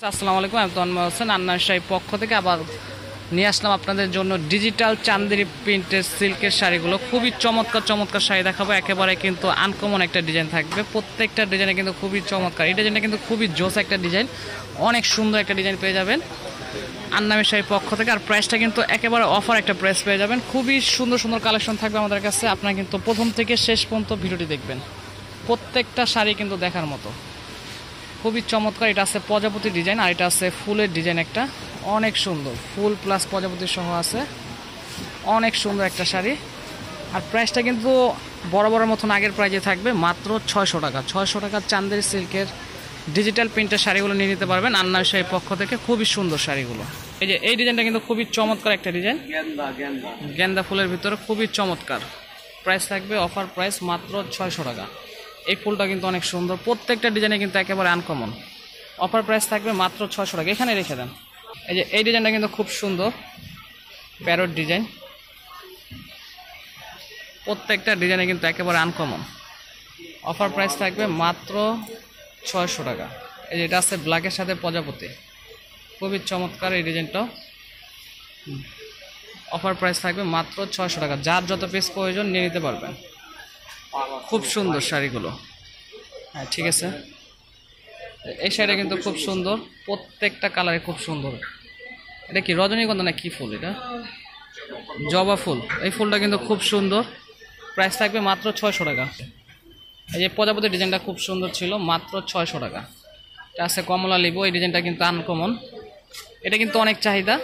আসসালামু আলাইকুম, আমি তন্ময় হোসেন আন্নার শাহী পক্ষ থেকে আবার নিয়ে আসলাম আপনাদের জন্য ডিজিটাল চান্দেরি প্রিন্টের সিল্কের শাড়িগুলো। খুবই চমৎকার চমৎকার শাড়ি দেখাবো, একেবারে কিন্তু আনকমন একটা ডিজাইন থাকবে। প্রত্যেকটা ডিজাইনে কিন্তু খুবই চমৎকার। এই ডিজাইনটা কিন্তু খুবই জোস একটা ডিজাইন, অনেক সুন্দর একটা ডিজাইন পেয়ে যাবেন আন্নামের শাহী পক্ষ থেকে। আর প্রাইসটা কিন্তু একেবারে অফার একটা প্রাইস পেয়ে যাবেন। খুবই সুন্দর সুন্দর কালেকশন থাকবে আমাদের কাছে। আপনারা কিন্তু প্রথম থেকে শেষ পর্যন্ত ভিডিওটি দেখবেন, প্রত্যেকটা শাড়ি কিন্তু দেখার মতো, খুবই চমৎকার। এটা আছে প্রজাপতি ডিজাইন, আর এটা আছে ফুলের ডিজাইন, একটা অনেক সুন্দর ফুল প্লাস প্রজাপতি সহ আছে, অনেক সুন্দর একটা শাড়ি। আর প্রাইসটা কিন্তু বরাবরের মতন আগের প্রাইজে থাকবে, মাত্র 600 টাকা। 600 টাকা চান্দেরি সিল্কের ডিজিটাল প্রিন্টের শাড়িগুলো নিয়ে নিতে পারবেন আন্নার শাহীর পক্ষ থেকে। খুবই সুন্দর শাড়িগুলো। এই যে এই ডিজাইনটা কিন্তু খুবই চমৎকার একটা ডিজাইন, গেন্দা ফুলের ভিতরে খুবই চমৎকার। প্রাইস থাকবে অফার প্রাইস মাত্র 600 টাকা। এই ফুলটা কিন্তু অনেক সুন্দর, প্রত্যেকটা ডিজাইনে কিন্তু একেবারে আনকমন। অফার প্রাইস থাকবে মাত্র 600 টাকা। এখানে রেখে দেন। এই যে এই ডিজাইনটা কিন্তু খুব সুন্দর, প্যারট ডিজাইন, প্রত্যেকটা ডিজাইনে কিন্তু একেবারে আনকমন। অফার প্রাইস থাকবে মাত্র 600 টাকা। এই যে এটা আছে ব্ল্যাকের সাথে প্রজাপতি, খুবই চমৎকার এই ডিজাইনটাও। অফার প্রাইস থাকবে মাত্র 600 টাকা। যার যত পিস প্রয়োজন নিয়ে নিতে পারবেন। খুব সুন্দর শাড়িগুলো। হ্যাঁ, ঠিক আছে। এই শাড়িটা কিন্তু খুব সুন্দর, প্রত্যেকটা কালারে খুব সুন্দর। এটা কি রজনীগন্ধা না কি ফুল? এটা জবা ফুল। এই ফুলটা কিন্তু খুব সুন্দর। প্রাইস থাকবে মাত্র 600 টাকা। এই যে প্রজাপতির ডিজাইনটা খুব সুন্দর ছিল, মাত্র 600 টাকা। এটা আছে কমলা লেবু, এই ডিজাইনটা কিন্তু আনকমন, এটা কিন্তু অনেক চাহিদা,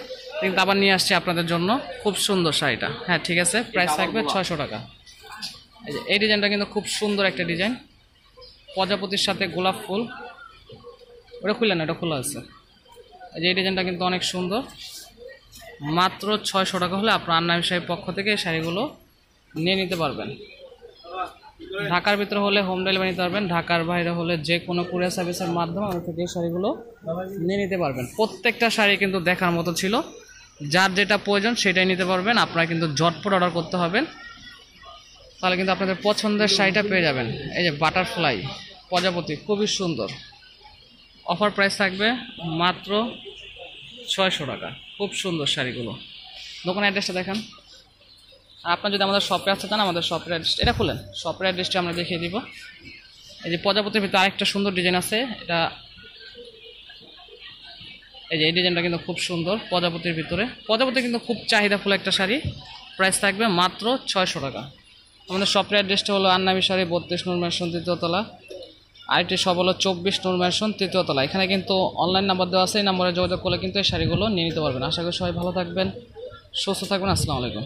কিন্তু আবার নিয়ে আসছি আপনাদের জন্য। খুব সুন্দর শাড়িটা। হ্যাঁ, ঠিক আছে। প্রাইস থাকবে 600 টাকা। এই যে এই ডিজাইনটা কিন্তু খুব সুন্দর একটা ডিজাইন, প্রজাপতির সাথে গোলাপ ফুল। ওটা খুললেন না, এটা খোলা আছে। এই যে এই ডিজাইনটা কিন্তু অনেক সুন্দর। মাত্র 600 টাকা হলে আপনার আন্নার শাহীর পক্ষ থেকে এই শাড়িগুলো নিয়ে নিতে পারবেন। ঢাকার ভিতরে হলে হোম ডেলিভারি নিতে পারবেন, ঢাকার বাইরে হলে যে কোনো কুরিয়ার সার্ভিসের মাধ্যমে আমাদের থেকে এই শাড়িগুলো নিয়ে নিতে পারবেন। প্রত্যেকটা শাড়ি কিন্তু দেখার মতো ছিল, যার যেটা প্রয়োজন সেটাই নিতে পারবেন। আপনারা কিন্তু ঝটপট অর্ডার করতে হবেন, তাহলে কিন্তু আপনাদের পছন্দের শাড়িটা পেয়ে যাবেন। এই যে বাটারফ্লাই প্রজাপতি, খুবই সুন্দর। অফার প্রাইস থাকবে মাত্র 600 টাকা। খুব সুন্দর শাড়িগুলো। দোকানের অ্যাড্রেসটা দেখান। আর আপনার যদি আমাদের শপে আসতে চান, আমাদের শপের অ্যাড্রেস এটা খুলেন, শপের অ্যাড্রেসটা আমরা দেখিয়ে দিব। এই যে প্রজাপতির ভিতরে আরেকটা সুন্দর ডিজাইন আছে, এটা এই যে এই ডিজাইনটা কিন্তু খুব সুন্দর প্রজাপতির ভিতরে। প্রজাপতি কিন্তু খুব চাহিদা ফুল একটা শাড়ি। প্রাইস থাকবে মাত্র 600 টাকা। আমাদের শপের অ্যাড্রেসটা হলো আন্নামি শাড়ি, 32 নূর ম্যানশন 3য় তলা। আরেকটি সব হলো 24 নূর ম্যানশন 3য় তলা। এখানে কিন্তু অনলাইন নাম্বার দেওয়া আছে, এই নাম্বারে যোগাযোগ করলে কিন্তু এই শাড়িগুলো নিয়ে নিতে পারবেন। আশা করি সবাই ভালো থাকবেন, সুস্থ থাকবেন। আসসালামু আলাইকুম।